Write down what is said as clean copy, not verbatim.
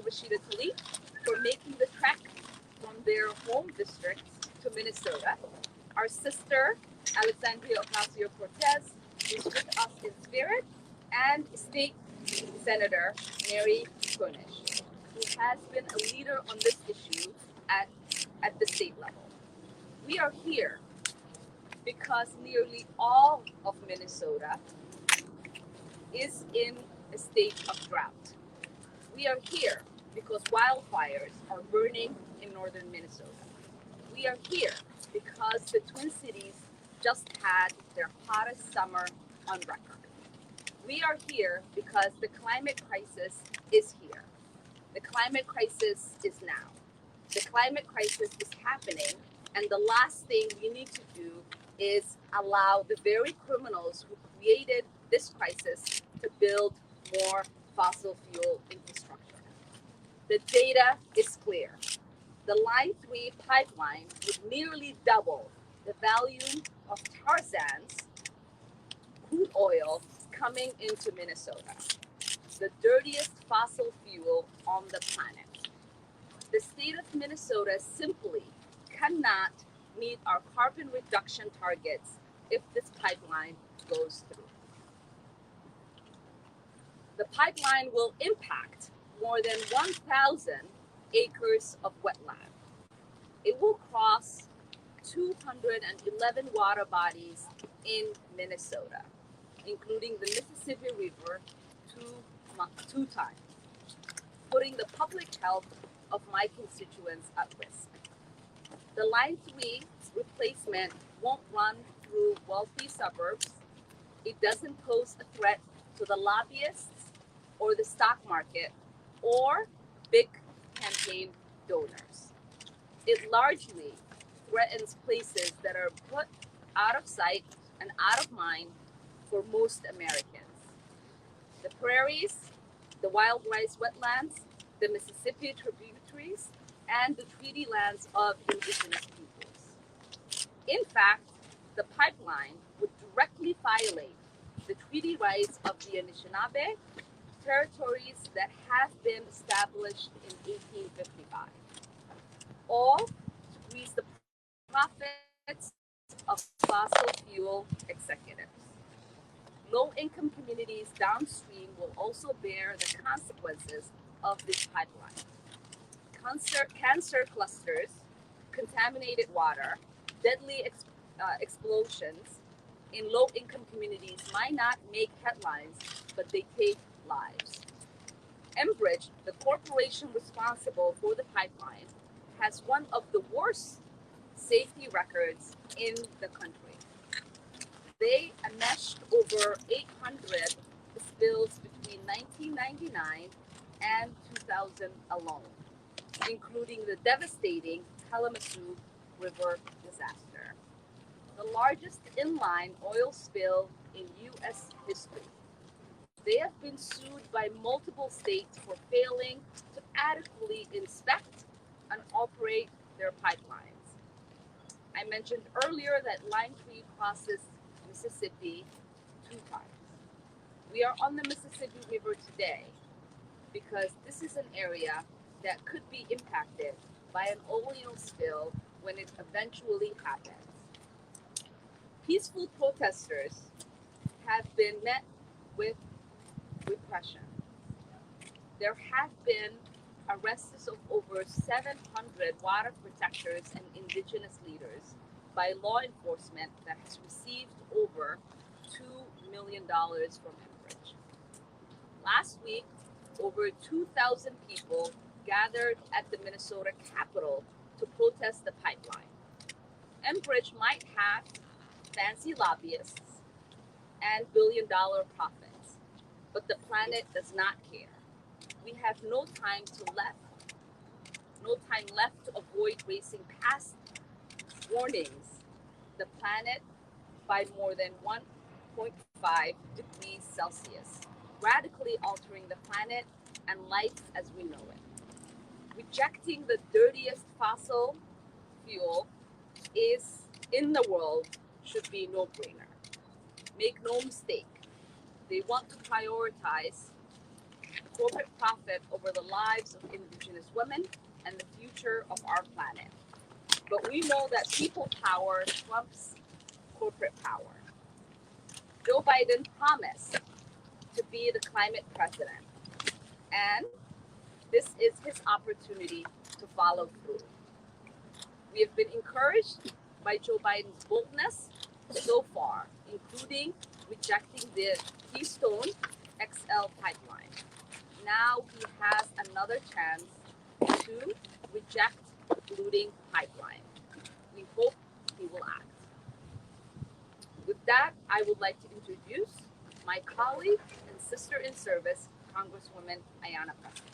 Rashida Tlaib for making the trek from their home districts to Minnesota. Our sister, Alexandria Ocasio-Cortez, is with us in spirit, and State Senator Mary Cornish, who has been a leader on this issue at the state level. We are here because nearly all of Minnesota is in a state of drought. We are here because wildfires are burning in northern Minnesota. We are here because the Twin Cities just had their hottest summer on record. We are here because the climate crisis is here. The climate crisis is now. The climate crisis is happening, and the last thing we need to do is allow the very criminals who created this crisis to build more fossil fuel infrastructure. The data is clear. The Line 3 pipeline would nearly double the volume of tar sands, crude oil, coming into Minnesota, the dirtiest fossil fuel on the planet. The state of Minnesota simply cannot meet our carbon reduction targets if this pipeline goes through. The pipeline will impact more than 1,000 acres of wetland. It will cross 211 water bodies in Minnesota, including the Mississippi River two times, putting the public health of my constituents at risk. The Line 3 replacement won't run through wealthy suburbs. It doesn't pose a threat to the lobbyists or the stock market or big campaign donors. It largely threatens places that are put out of sight and out of mind for most Americans. The prairies, the wild rice wetlands, the Mississippi tributaries, and the treaty lands of indigenous peoples. In fact, the pipeline would directly violate the treaty rights of the Anishinaabe, territories that have been established in 1855, all to grease the profits of fossil fuel executives. Low-income communities downstream will also bear the consequences of this pipeline. Cancer clusters, contaminated water, deadly explosions in low-income communities might not make headlines, but they take lives. Enbridge, the corporation responsible for the pipeline, has one of the worst safety records in the country. They enmeshed over 800 spills between 1999 and 2000 alone, including the devastating Kalamazoo River disaster, the largest inline oil spill in U.S. history. They have been sued by multiple states for failing to adequately inspect and operate their pipelines. I mentioned earlier that Line 3 crosses Mississippi 2 times. We are on the Mississippi River today because this is an area that could be impacted by an oil spill when it eventually happens. Peaceful protesters have been met with repression. There have been arrests of over 700 water protectors and indigenous leaders by law enforcement that has received over $2 million from Enbridge. Last week, over 2,000 people gathered at the Minnesota Capitol to protest the pipeline. Enbridge might have fancy lobbyists and billion-dollar profits, but the planet does not care. We have no time left to avoid racing past warnings the planet by more than 1.5 degrees Celsius, radically altering the planet and life as we know it. Rejecting the dirtiest fossil fuel is in the world should be a no-brainer. Make no mistake, they want to prioritize corporate profit over the lives of indigenous women and the future of our planet. But we know that people power trumps corporate power. Joe Biden promised to be the climate president, and this is his opportunity to follow through. We have been encouraged by Joe Biden's boldness so far, including rejecting the Keystone XL pipeline. Now he has another chance to reject the polluting pipeline. We hope he will act. With that, I would like to introduce my colleague and sister in service, Congresswoman Ayanna Preston.